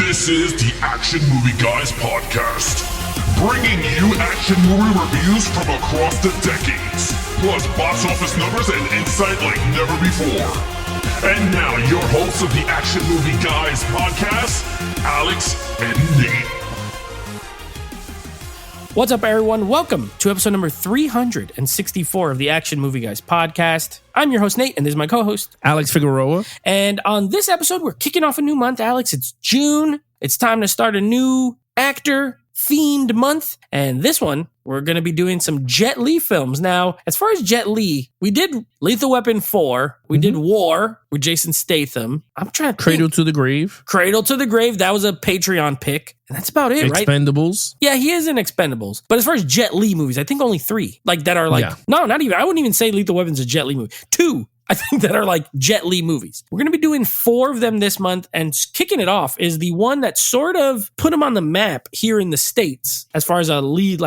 This is the Action Movie Guys podcast, bringing you action movie reviews from across the decades, plus box office numbers and insight like never before. And now, your hosts of the Action Movie Guys podcast, Alex and Nate. What's up, everyone? Welcome to episode number 364 of the Action Movie Guys podcast. I'm your host, Nate, and this is my co-host, Alex Figueroa. And on this episode, we're kicking off a new month, Alex. It's June. It's time to start a new actor-themed month. And this one, we're going to be doing some Jet Li films. Now, as far as Jet Li, we did Lethal Weapon 4. We did War with Jason Statham. I'm trying to Cradle to the Grave. Cradle to the Grave. That was a Patreon pick. And that's about it, right? Expendables. Yeah, he is in Expendables. But as far as Jet Li movies, I think only 3. Like, that are like... Yeah. No, not even. I wouldn't even say Lethal Weapon's a Jet Li movie. 2. I think that are like Jet Li movies. We're going to be doing 4 of them this month, and kicking it off is the one that sort of put him on the map here in the States as far as a lead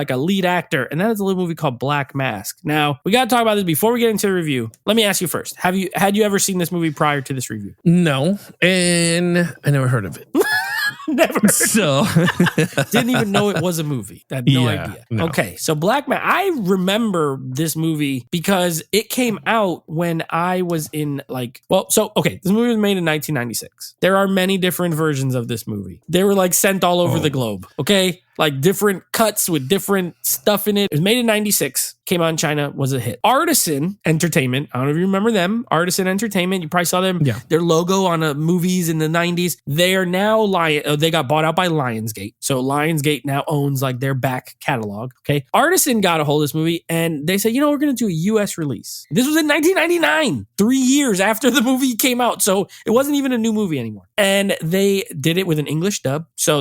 actor, and that is a little movie called Balck Mask. Now, we got to talk about this before we get into the review. Let me ask you first. Had you ever seen this movie prior to this review? No, and I never heard of it. Never. So didn't even know it was a movie. I had no idea. No. Okay, so Balck Mask. I remember this movie because it came out when I was in this movie was made in 1996. There are many different versions of this movie. They were like sent all over the globe. Okay. Like different cuts with different stuff in it. It was made in 96, came out in China, was a hit. Artisan Entertainment, I don't know if you remember them. Artisan Entertainment, you probably saw them. Yeah. Their logo on movies in the 90s. They are now, they got bought out by Lionsgate. So Lionsgate now owns like their back catalog. Okay. Artisan got a hold of this movie and they said, we're going to do a US release. This was in 1999, 3 years after the movie came out. So it wasn't even a new movie anymore. And they did it with an English dub. So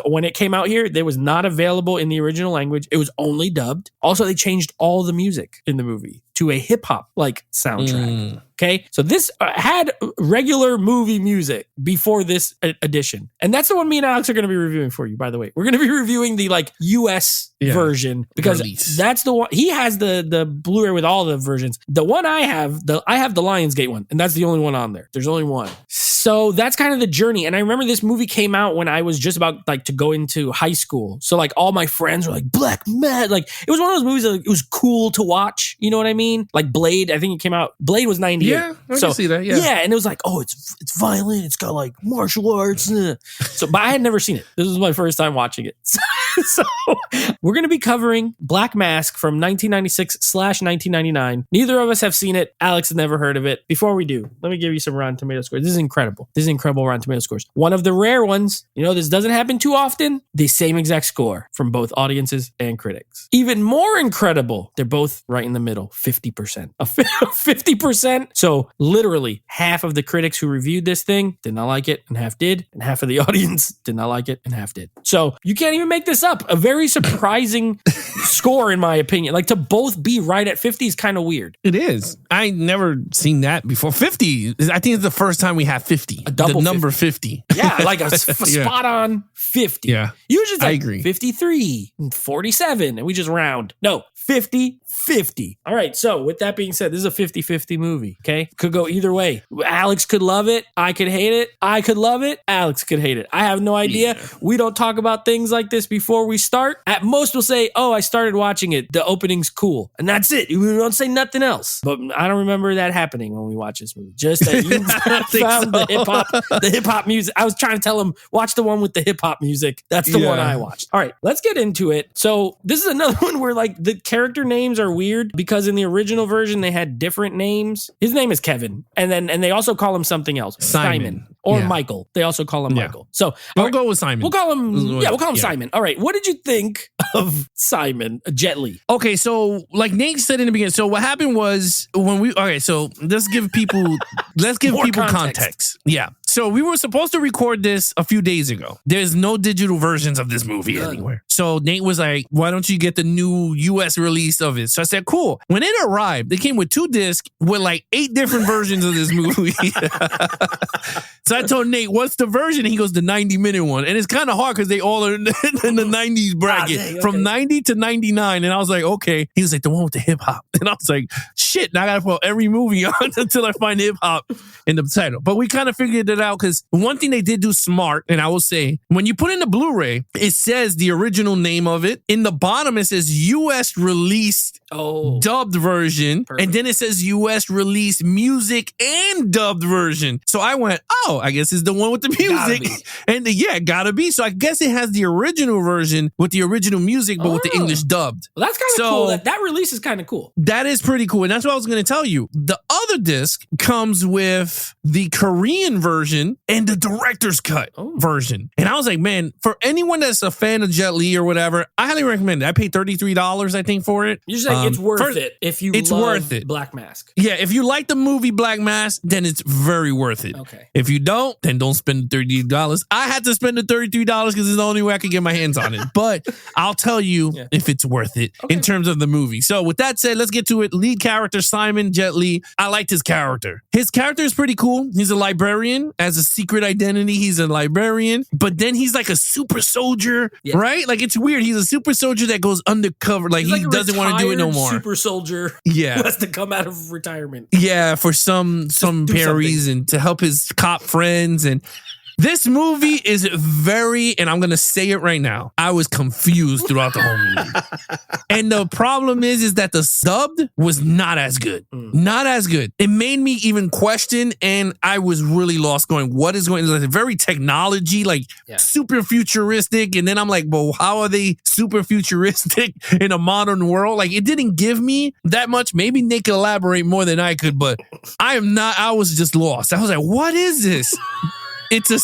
when it came out here, was not available in the original language. It was only dubbed. Also, they changed all the music in the movie to a hip-hop like soundtrack. Okay, so this had regular movie music before this edition. And that's the one me and Alex are going to be reviewing for you, by the way. We're going to be reviewing the US version because that's the one. He has the Blu-ray with all the versions. The one I have the Lionsgate one, and that's the only one on there. There's only one. So that's kind of the journey. And I remember this movie came out when I was just about to go into high school. So like all my friends were like, Balck Mask. Like it was one of those movies that it was cool to watch. You know what I mean? Like Blade, I think it came out. Blade was 98. Yeah, I can see that. Yeah. Yeah, and it was like, it's violent. It's got like martial arts. So, but I had never seen it. This was my first time watching it. So we're going to be covering Balck Mask from 1996/1999. Neither of us have seen it. Alex has never heard of it. Before we do, let me give you some Rotten Tomato scores. This is incredible. Rotten Tomato scores. One of the rare ones, this doesn't happen too often, the same exact score from both audiences and critics. Even more incredible, they're both right in the middle, 50%. 50%. So literally half of the critics who reviewed this thing did not like it and half did, and half of the audience did not like it and half did. So you can't even make this up. A very surprising score, in my opinion. Like to both be right at 50 is kind of weird. It is. I never seen that before. 50. I think it's the first time we have 50. A double the number 50. Yeah, like a spot on 50. Yeah. Usually it's like I agree. 53, 47, and we just round. No, 50. All right, so with that being said, this is a 50-50 movie, okay? Could go either way. Alex could love it. I could hate it. I could love it. Alex could hate it. I have no idea. Yeah. We don't talk about things like this before we start. At most, we'll say, I started watching it. The opening's cool. And that's it. We don't say nothing else. But I don't remember that happening when we watched this movie. Just that you found the hip-hop music. I was trying to tell him, watch the one with the hip-hop music. That's the one I watched. All right, let's get into it. So this is another one where like the character names are weird because in the original version they had different names. His name is Kevin, and they also call him something else, Simon or Michael. They also call him Michael. So we'll go with Simon. We'll call him Simon. All right, what did you think of Simon Jet Li? Okay, so like Nate said in the beginning, so what happened was so let's give people context. Yeah. So we were supposed to record this a few days ago. There's no digital versions of this movie anywhere. So Nate was like, why don't you get the new US release of it? So I said, cool. When it arrived, they came with 2 discs with like 8 different versions of this movie. So I told Nate, what's the version? He goes, the 90-minute one. And it's kind of hard because they all are in the 90s bracket. Dang, okay. From 90 to 99. And I was like, okay. He was like, the one with the hip hop. And I was like, shit, now I got to put every movie on until I find hip hop in the title. But we kind of figured it out because one thing they did do smart, and I will say, when you put in the Blu-ray, it says the original name of it. In the bottom, it says U.S. released dubbed version. Perfect. And then it says U.S. released music and dubbed version. So I went, oh, I guess it's the one with the music. And gotta be. So I guess it has the original version with the original music, but with the English dubbed. Well, that's kind of cool. That release is kind of cool. That is pretty cool. And that's what I was going to tell you. The other disc comes with the Korean version and the director's cut version. And I was like, man, for anyone that's a fan of Jet Li or whatever, I highly recommend it. I paid $33, I think, for it. You're saying it's worth it if you love Balck Mask. Yeah, if you like the movie Balck Mask, then it's very worth it. Okay. If you don't, then don't spend the $33. I had to spend the $33 because it's the only way I could get my hands on it. But I'll tell you if it's worth it in terms of the movie. So with that said, let's get to it. Lead character, Simon Jet Li. I liked his character. His character is pretty cool. He's a librarian. As a secret identity, he's a librarian. But then he's like a super soldier, right? Like it's weird. He's a super soldier that goes undercover. Like he doesn't want to do it no more. Super soldier who has to come out of retirement. Yeah, for some apparent reason to help his cop friends. And this movie is very, and I'm going to say it right now, I was confused throughout the whole movie. And the problem is that the subbed was not as good. Not as good. It made me even question, and I was really lost going, what is going on? Like very technology, like super futuristic. And then I'm like, well, how are they super futuristic in a modern world? Like it didn't give me that much. Maybe Nick could elaborate more than I could, but I was just lost. I was like, what is this? It's a.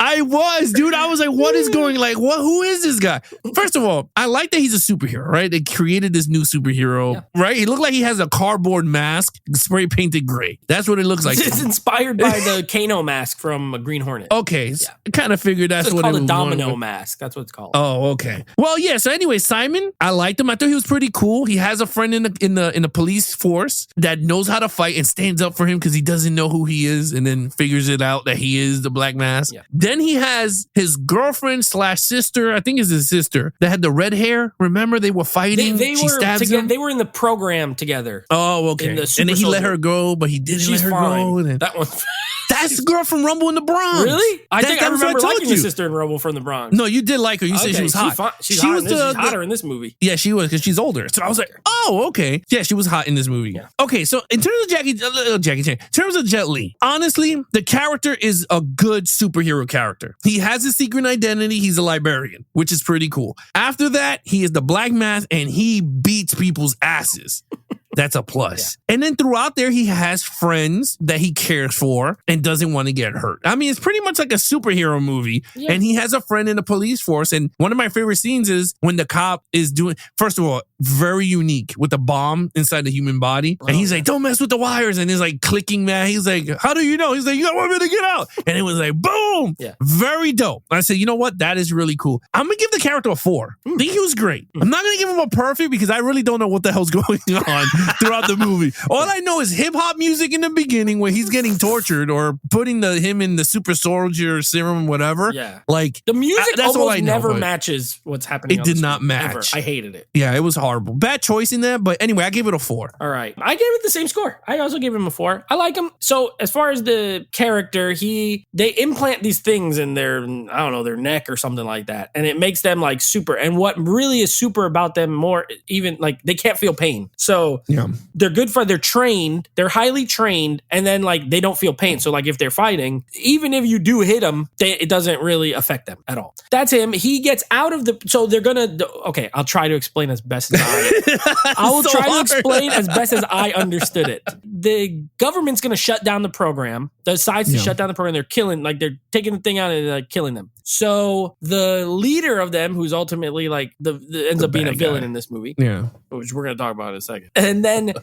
I was like, what is going? Like, what? Who is this guy? First of all, I like that he's a superhero, right? They created this new superhero, right? He looked like he has a cardboard mask, spray painted gray. That's what it looks like. It's inspired by the Kano mask from Green Hornet. Okay, I kind of figured that's what it was. It's called a domino mask. That's what it's called. Oh, okay. Well, yeah. So anyway, Simon, I liked him. I thought he was pretty cool. He has a friend in the police force that knows how to fight and stands up for him because he doesn't know who he is, and then figures it out that he is the Balck Mask. Yeah. Then he has his girlfriend / sister, I think it's his sister, that had the red hair. Remember, they were fighting. She stabs him. They were in the program together. Oh, okay. And then he let her go, but he didn't let her go. That one's... That's the girl from Rumble in the Bronx. Really? I think I remember liking the sister in Rumble from the Bronx. No, you did like her. You said she was hot. She's hotter in this movie. Yeah, she was because she's older. So I was like, oh, okay. Yeah, she was hot in this movie. Yeah. Okay, so in terms of Jackie Chan, in terms of Jet Li, honestly, the character is a good superhero character. He has a secret identity. He's a librarian, which is pretty cool. After that, he is the Balck Mask and he beats people's asses. That's a plus. Yeah. And then throughout there, he has friends that he cares for and doesn't want to get hurt. I mean, it's pretty much like a superhero movie. Yeah. And he has a friend in the police force. And one of my favorite scenes is when the cop is doing, first of all, very unique with a bomb inside the human body. And he's like, don't mess with the wires. And he's like clicking, man. He's like, how do you know? He's like, you don't want me to get out. And it was like, boom. Yeah. Very dope. I said, you know what? That is really cool. I'm going to give the character a 4. I think he was great. I'm not going to give him a perfect because I really don't know what the hell's going on throughout the movie. All I know is hip hop music in the beginning where he's getting tortured or putting him in the super soldier serum, whatever. Yeah. Like the music almost never matches what's happening. It did not match. Ever. I hated it. Yeah, it was horrible. Bad choice in there, but anyway, I gave it a 4. All right. I gave it the same score. I also gave him a 4. I like him. So as far as the character, they implant these things in their neck or something like that. And it makes them like super. And what really is super about them more, even like they can't feel pain. So they're trained, they're highly trained, and then like they don't feel pain. So like if they're fighting, even if you do hit them, it doesn't really affect them at all. That's him. He gets out of so they're gonna, okay, I'll try to explain as best as I will try to explain as best as I understood it. The government's gonna shut down the program, decides to shut down the program. They're they're taking the thing out and like killing them. So the leader of them, who's ultimately like ends up being a villain in this movie, which we're gonna talk about in a second, and then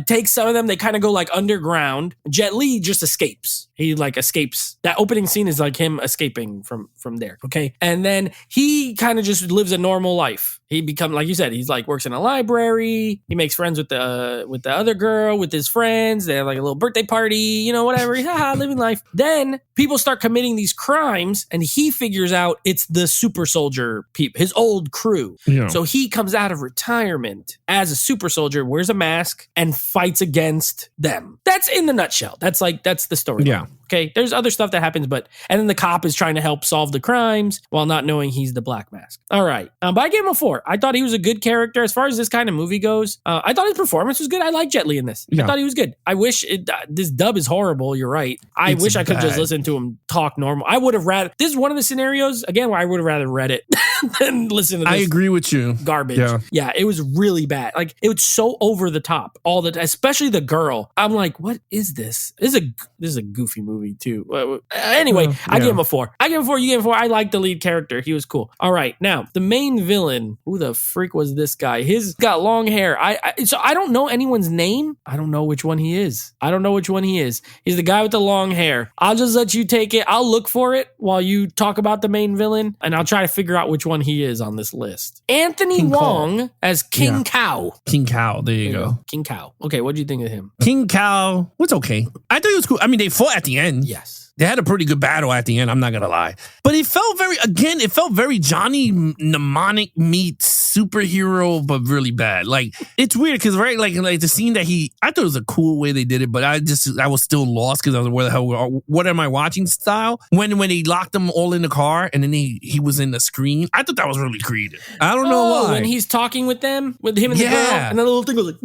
takes some of them. They kind of go like underground. Jet Li just escapes. He like escapes. That opening scene is like him escaping from there. Okay, and then he kind of just lives a normal life. He becomes, like you said, he's like works in a library. He makes friends with the other girl, with his friends. They have like a little birthday party, you know, whatever. Haha, living life. Then people start committing these crimes, and he figures out it's the super soldier people, his old crew. Yeah. So he comes out of retirement as a super soldier, wears a mask, and fights against them. That's in the nutshell. That's the story. Yeah. Okay, there's other stuff that happens, and then the cop is trying to help solve the crimes while not knowing he's the Black Mask. All right, but I gave him a 4. I thought he was a good character. As far as this kind of movie goes, I thought his performance was good. I like Jet Li in this. Yeah. I thought he was good. I wish this dub is horrible. You're right. I wish I could just listen to him talk normal. I would have rather. This is one of the scenarios again where I would have rather read it than listen to this. I agree with you. Garbage. Yeah. It was really bad. Like it was so over the top. Especially the girl. I'm like, what is this? This is a goofy movie too. Anyway, I give him a 4. You give him a 4. I like the lead character. He was cool. All right, now the main villain. Who the freak was this guy? He's got long hair. So I don't know anyone's name. I don't know which one he is. He's the guy with the long hair. I'll just let you take it. I'll look for it while you talk about the main villain, and I'll try to figure out which one he is on this list. Anthony King Wong Kao. as King Kao. King Kao. There you go. King Kao. Okay, what do you think of him? King Kao was okay. I thought he was cool. I mean, they fought at the end. Yes. They had a pretty good battle at the end. I'm not going to lie. But it felt very Johnny Mnemonic meets superhero, but really bad. Like, it's weird because, right, like the scene that I thought it was a cool way they did it, but I was still lost because I was like, where the hell, what am I watching style? When they locked them all in the car and then he was in the screen, I thought that was really creative. I don't know why. When he's talking with them, with him and the girl, and the little thing goes like...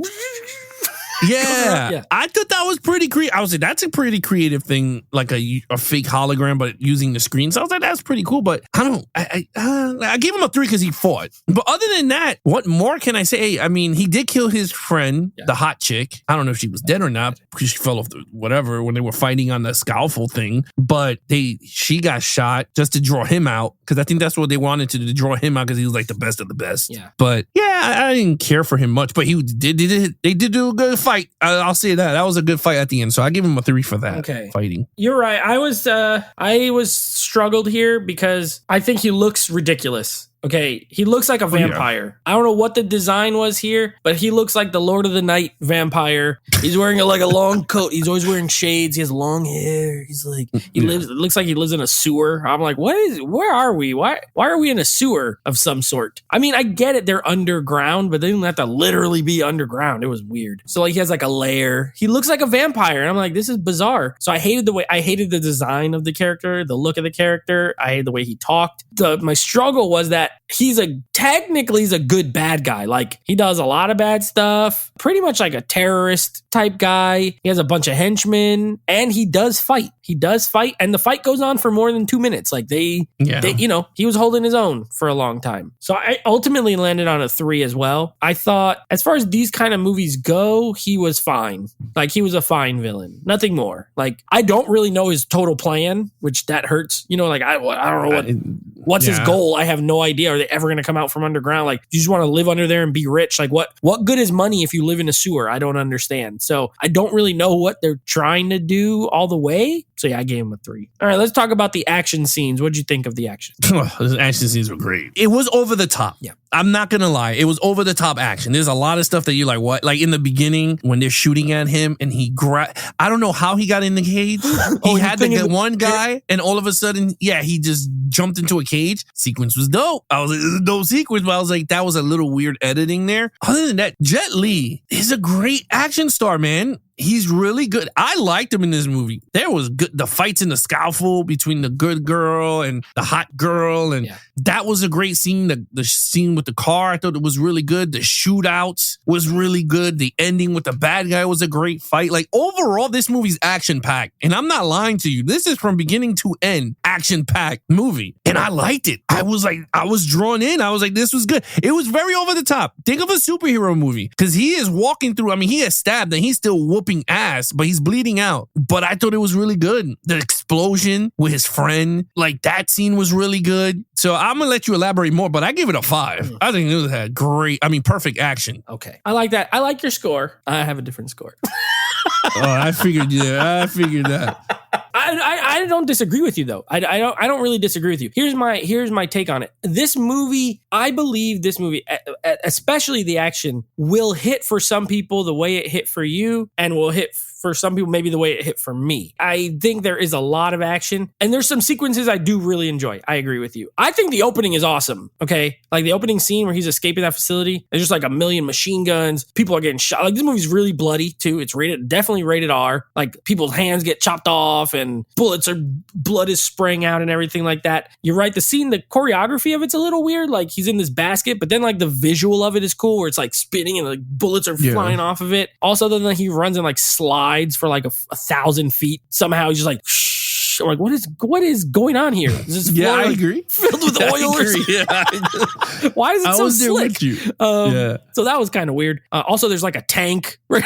Yeah. I thought that was pretty creative. I was like, that's a pretty creative thing, like a fake hologram, but using the screen. So I was like, that's pretty cool. But I gave him a 3 because he fought. But other than that, what more can I say? I mean, he did kill his friend, the hot chick. I don't know if she was dead or not because she fell off whatever when they were fighting on the scaffold thing. But she got shot just to draw him out because I think that's what they wanted to draw him out because he was like the best of the best. Yeah. But yeah, I didn't care for him much. But they did do a good fight. I'll say that was a good fight at the end, so I give him a 3 for that. Okay, fighting. You're right. I was struggled here because I think he looks ridiculous. Okay, he looks like a vampire. I don't know what the design was here, but he looks like the Lord of the Night vampire. He's wearing a long coat. He's always wearing shades. He has long hair. He's like it looks like he lives in a sewer. I'm like, where are we? Why are we in a sewer of some sort? I mean, I get it, they're underground, but they don't have to literally be underground. It was weird. So like he has like a lair. He looks like a vampire. And I'm like, this is bizarre. So I hated the design of the character, the look of the character. I hated the way he talked. My struggle was that he's technically a good bad guy. Like he does a lot of bad stuff, pretty much like a terrorist type guy. He has a bunch of henchmen and he does fight. And the fight goes on for more than 2 minutes. Like they he was holding his own for a long time. So I ultimately landed on a 3 as well. I thought as far as these kind of movies go, he was fine. Like he was a fine villain, nothing more. Like I don't really know his total plan, which that hurts. You know, like I don't know what's his goal. I have no idea. Are they ever going to come out from underground? Like, you just want to live under there and be rich? Like, what good is money if you live in a sewer? I don't understand. So I don't really know what they're trying to do all the way. So yeah, I gave him a 3. All right, let's talk about the action scenes. What did you think of the action? The action scenes were great. It was over the top. Yeah. I'm not going to lie. It was over the top action. There's a lot of stuff that you're like, what? Like in the beginning when they're shooting at him and I don't know how he got in the cage. He had the one guy and all of a sudden, he just jumped into a cage. Sequence was dope. I was like, this is a dope sequence, but I was like, that was a little weird editing there. Other than that, Jet Li is a great action star, man. He's really good. I liked him in this movie. There was good. The fights in the scaffold between the good girl and the hot girl. And that was a great scene. The scene with the car, I thought it was really good. The shootouts was really good. The ending with the bad guy was a great fight. Like overall, this movie's action packed. And I'm not lying to you. This is from beginning to end action packed movie. And I liked it. I was drawn in. I was like, this was good. It was very over the top. Think of a superhero movie because he is walking through. I mean, he has stabbed and he's still whooping ass, but he's bleeding out. But I thought it was really good. The explosion with his friend, like that scene was really good. So I'm gonna let you elaborate more, but I give it a 5. I think it had perfect action. Okay, I like that. I like your score. I have a different score. I figured that. I don't disagree with you though. I don't really disagree with you. Here's my take on it. This movie, I believe this movie, especially the action, will hit for some people the way it hit for you, and will hit for some people maybe the way it hit for me. I think there is a lot of action, and there's some sequences I do really enjoy. I agree with you. I think the opening is awesome. Okay, like the opening scene where he's escaping that facility. There's just like a million machine guns. People are getting shot. Like this movie's really bloody too. It's definitely rated R. Like people's hands get chopped off and blood is spraying out and everything like that. You're right. The choreography of it's a little weird. Like he's in this basket, but then like the visual of it is cool where it's like spinning and like bullets are flying off of it. Also, then he runs and like slides for like 1,000 feet. Somehow he's just like, shh. I'm like, what is going on here? Is this I agree. Filled with oil or something? Yeah. Why is it so slick? With you. So that was kind of weird. Also, there's like a tank right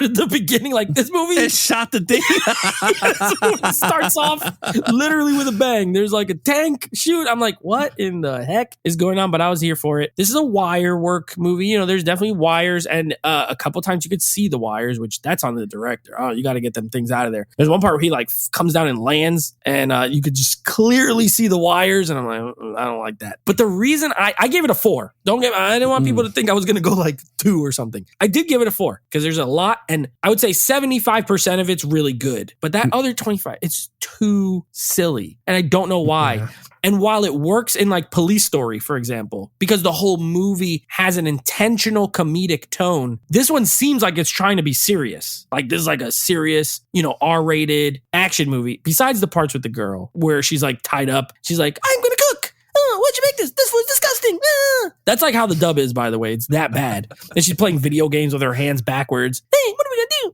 at the beginning. Like this movie, it shot the thing. It starts off literally with a bang. There's like a tank shoot. I'm like, what in the heck is going on? But I was here for it. This is a wire work movie. You know, there's definitely wires, and a couple times you could see the wires, which that's on the director. Oh, you got to get them things out of there. There's one part where he like comes down and lands, and you could just clearly see the wires, and I'm like, I don't like that. But the reason I gave it a 4. I didn't want people to think I was going to go like 2 or something. I did give it a 4 because there's a lot, and I would say 75% of it's really good. But that other 25, it's too silly, and I don't know why. Yeah. And while it works in like Police Story, for example, because the whole movie has an intentional comedic tone, this one seems like it's trying to be serious. Like this is like a serious, R-rated action movie. Besides the parts with the girl where she's like tied up, she's like, I'm going to cook. Why'd you make this? This food's disgusting. That's like how the dub is, by the way. It's that bad. And she's playing video games with her hands backwards. Hey, what are we going to do?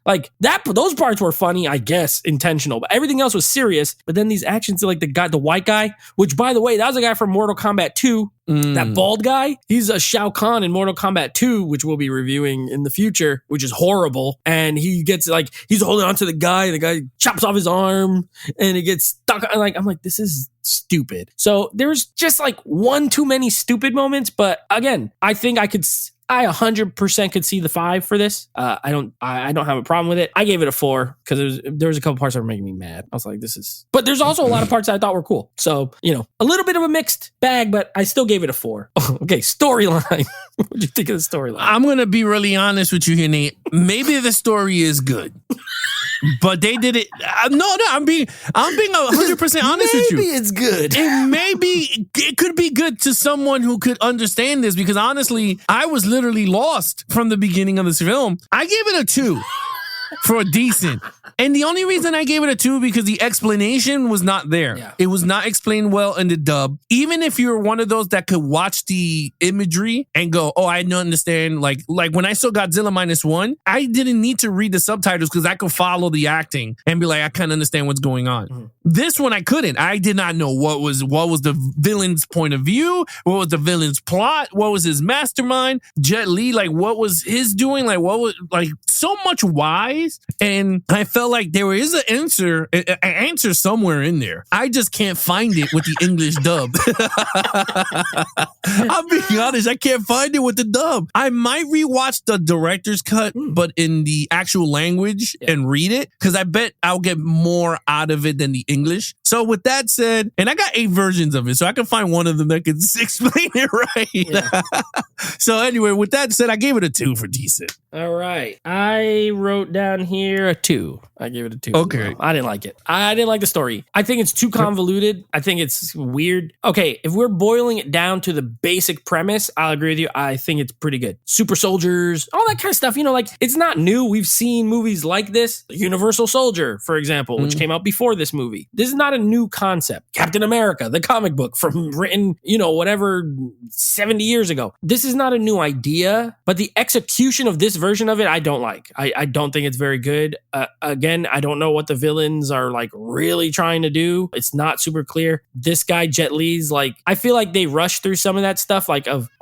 Like that, those parts were funny, I guess, intentional, but everything else was serious. But then these actions, like the white guy, which by the way, that was a guy from Mortal Kombat 2. That bald guy, he's a Shao Kahn in Mortal Kombat 2, which we'll be reviewing in the future, which is horrible. And he gets like, he's holding on to the guy chops off his arm and it gets stuck. I'm like, this is stupid. So there's just like one too many stupid moments. But again, I think I 100% could see the 5 for this. I don't have a problem with it. I gave it a 4 because there was a couple parts that were making me mad. I was like, but there's also a lot of parts that I thought were cool. So, a little bit of a mixed bag, but I still gave it a 4. Okay, storyline. What do you think of the storyline? I'm going to be really honest with you here, Nate. Maybe the story is good. But they did it. No, I'm being 100% honest with you. Maybe it's good. It could be good to someone who could understand this, because honestly, I was literally lost from the beginning of this film. I gave it a 2 for a decent. And the only reason I gave it a 2 because the explanation was not there. Yeah. It was not explained well in the dub. Even if you're one of those that could watch the imagery and go, oh, I don't understand. Like when I saw Godzilla -1, I didn't need to read the subtitles because I could follow the acting and be like, I kind of understand what's going on. Mm-hmm. This one I couldn't. I did not know what was the villain's point of view, what was the villain's plot, what was his mastermind, Jet Li, like what was his doing, like what was like so much whys. And I felt like there is an answer somewhere in there. I just can't find it with the English dub. I'm being honest, I can't find it with the dub. I might rewatch the director's cut, but in the actual language and read it, because I bet I'll get more out of it than the English. So with that said, and I got 8 versions of it, so I can find one of them that can explain it right. Yeah. So anyway, with that said, I gave it a 2 for decent. All right. I wrote down here a 2. I gave it a 2. Okay. I didn't like it. I didn't like the story. I think it's too convoluted. I think it's weird. Okay, if we're boiling it down to the basic premise, I'll agree with you. I think it's pretty good. Super soldiers, all that kind of stuff. Like it's not new. We've seen movies like this. Universal Soldier, for example, which came out before this movie. This is not a new concept. Captain America, the comic book written, 70 years ago. This is not a new idea, but the execution of this version of it, I don't like. I don't think it's very good. Again, I don't know what the villains are like really trying to do. It's not super clear. This guy, Jet Li's like, I feel like they rushed through some of that stuff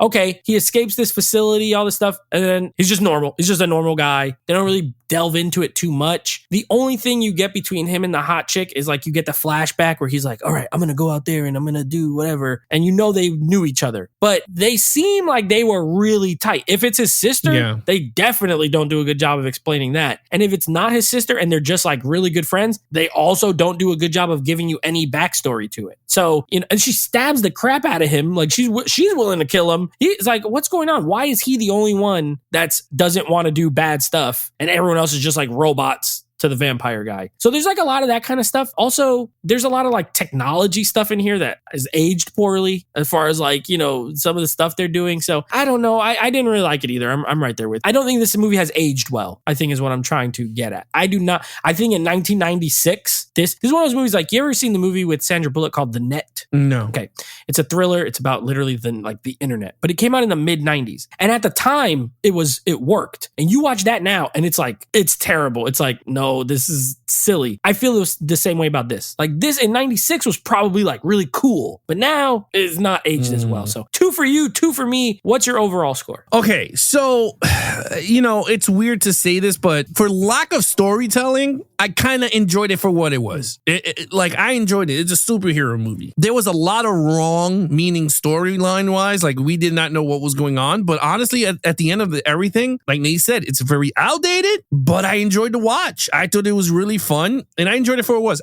okay, he escapes this facility, all this stuff, and then he's just normal. He's just a normal guy. They don't really delve into it too much. The only thing you get between him and the hot chick is like you get the flashback where he's like, all right, I'm going to go out there and I'm going to do whatever. And you know they knew each other. But they seem like they were really tight. If it's his sister, they definitely don't do a good job of explaining that. And if it's not his sister and they're just like really good friends, they also don't do a good job of giving you any backstory to it. So, you know, and she stabs the crap out of him. Like she's willing to kill him. He's like, what's going on? Why is he the only one that doesn't want to do bad stuff? And everyone else is just like robots to the vampire guy. So there's like a lot of that kind of stuff. Also, there's a lot of like technology stuff in here that is aged poorly as far as like, you know, some of the stuff they're doing. So I don't know. I didn't really like it either. I'm right there with. I don't think this movie has aged well, I think is what I'm trying to get at. I do not. I think in 1996, this is one of those movies like, you ever seen the movie with Sandra Bullock called The Net? No. Okay. It's a thriller. It's about literally the internet, but it came out in the mid 90s. And at the time it worked. And you watch that now and it's like, it's terrible. It's like, no, this is silly. I feel the same way about this. Like this in 96 was probably like really cool, but now it's not aged as well. So 2 for you, 2 for me. What's your overall score? Okay. So, you know, it's weird to say this, but for lack of storytelling, I kind of enjoyed it for what it was. Like I enjoyed it. It's a superhero movie. There was a lot of wrong meaning storyline wise. Like we did not know what was going on. But honestly, at the end of everything, like Nate said, it's very outdated, but I enjoyed the watch. I thought it was really fun and I enjoyed it for what it was.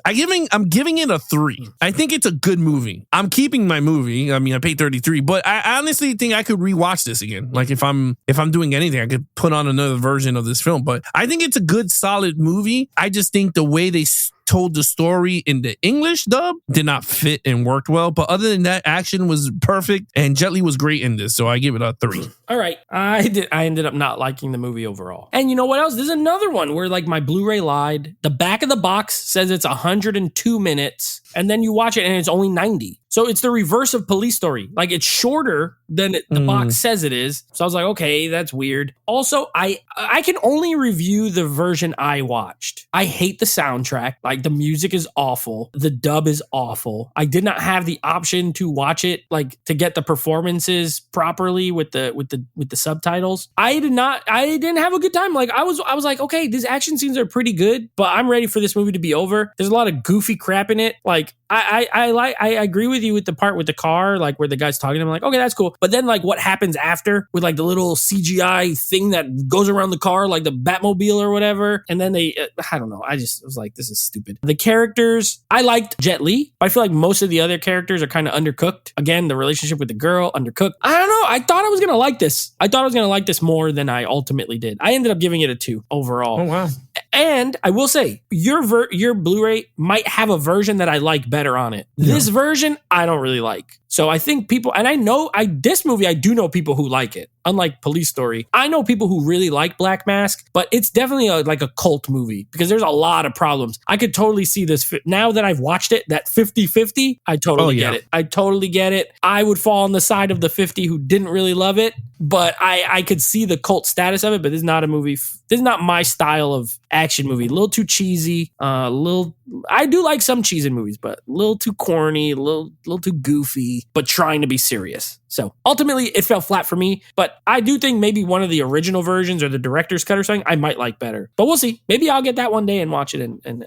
I'm giving it a 3. I think it's a good movie. I'm keeping my movie. I mean, I paid 33, but I honestly think I could rewatch this again. Like if I'm doing anything, I could put on another version of this film, but I think it's a good, solid movie. I just think the way they told the story in the English dub did not fit and worked well. But other than that, action was perfect and Jet Li was great in this. So I give it a 3. All right. I ended up not liking the movie overall. And you know what else? There's another one where like my Blu-ray lied. The back of the box says it's 102 minutes and then you watch it and it's only 90. So it's the reverse of Police Story. Like it's shorter than the box says it is. So I was like, okay, that's weird. Also, I can only review the version I watched. I hate the soundtrack. Like the music is awful. The dub is awful. I did not have the option to watch it, like to get the performances properly with the subtitles. I didn't have a good time. Like I was like, okay, these action scenes are pretty good, but I'm ready for this movie to be over. There's a lot of goofy crap in it. Like I agree with you with the part with the car, like where the guy's talking to him, like, okay, that's cool. But then like what happens after with like the little CGI thing that goes around the car, like the Batmobile or whatever. And then they, I don't know. I was like, this is stupid. The characters, I liked Jet Li. I feel like most of the other characters are kind of undercooked. Again, the relationship with the girl, undercooked. I don't know. I thought I was going to like this. I thought I was going to like this more than I ultimately did. I ended up giving it a 2 overall. Oh, wow. And I will say, your Blu-ray might have a version that I like better on it. Yeah. This version, I don't really like. So I think people, and I know this movie, I do know people who like it. Unlike Police Story, I know people who really like Balck Mask, but it's definitely like a cult movie because there's a lot of problems. I could totally see this now that I've watched it, that 50-50, I totally get it. I totally get it. I would fall on the side of the 50 who didn't really love it, but I could see the cult status of it, but this is not a movie. This is not my style of action movie. A little too cheesy, I do like some cheese in movies, but a little too corny, a little too goofy, but trying to be serious. So ultimately it fell flat for me, but I do think maybe one of the original versions or the director's cut or something I might like better, but we'll see. Maybe I'll get that one day and watch it and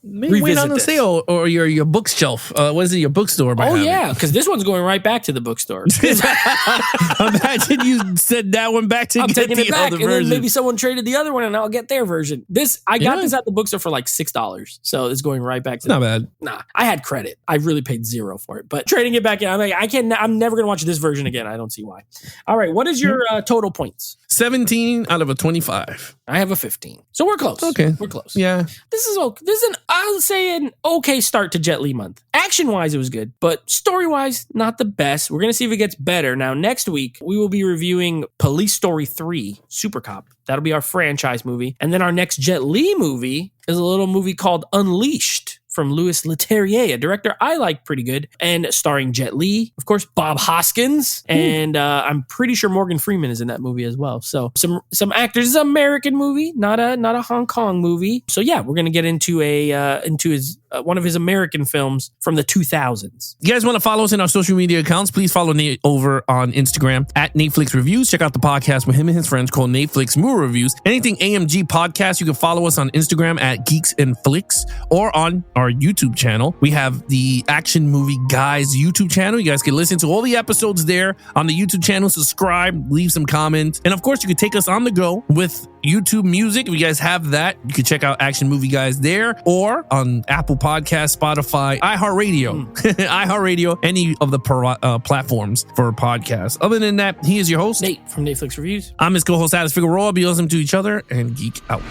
maybe wait on the sale or your bookshelf. What is it? Your bookstore? Yeah. Cause this one's going right back to the bookstore. Imagine you sent that one back to I'm get taking the it back, other and version. Then maybe someone traded the other one and I'll get their version. I got this at the bookstore for like $6. So it's going right back to not bad. Nah, I had credit. I really paid $0 for it, but trading it back in, I'm like, I'm never going to watch this version again. I don't see why. All right. What is your total points? 17 out of a 25. I have a 15. So we're close. Okay. We're close. Yeah. This is I'll say an okay start to Jet Li month. Action-wise, it was good, but story-wise, not the best. We're going to see if it gets better. Now, next week, we will be reviewing Police Story 3, Super Cop. That'll be our franchise movie. And then our next Jet Li movie is a little movie called Unleashed from Louis Leterrier, a director I like pretty good, and starring Jet Li, of course, Bob Hoskins, and I'm pretty sure Morgan Freeman is in that movie as well. So some actors. It's an American movie, not a Hong Kong movie. So yeah, we're gonna get into his one of his American films from the 2000s. You guys want to follow us in our social media accounts? Please follow Nate over on Instagram at Netflix Reviews. Check out the podcast with him and his friends called Netflix Movie Reviews. Anything AMG podcast, you can follow us on Instagram at Geeks and Flicks or on our YouTube channel. We have the Action Movie Guys YouTube channel. You guys can listen to all the episodes there on the YouTube channel. Subscribe, leave some comments. And of course, you can take us on the go with YouTube Music. If you guys have that, you can check out Action Movie Guys there or on Apple Podcasts, Spotify, iHeartRadio, any of the platforms for podcasts. Other than that, he is your host, Nate from Netflix Reviews. I'm his co-host, Alice Figueroa. Be awesome to each other and geek out.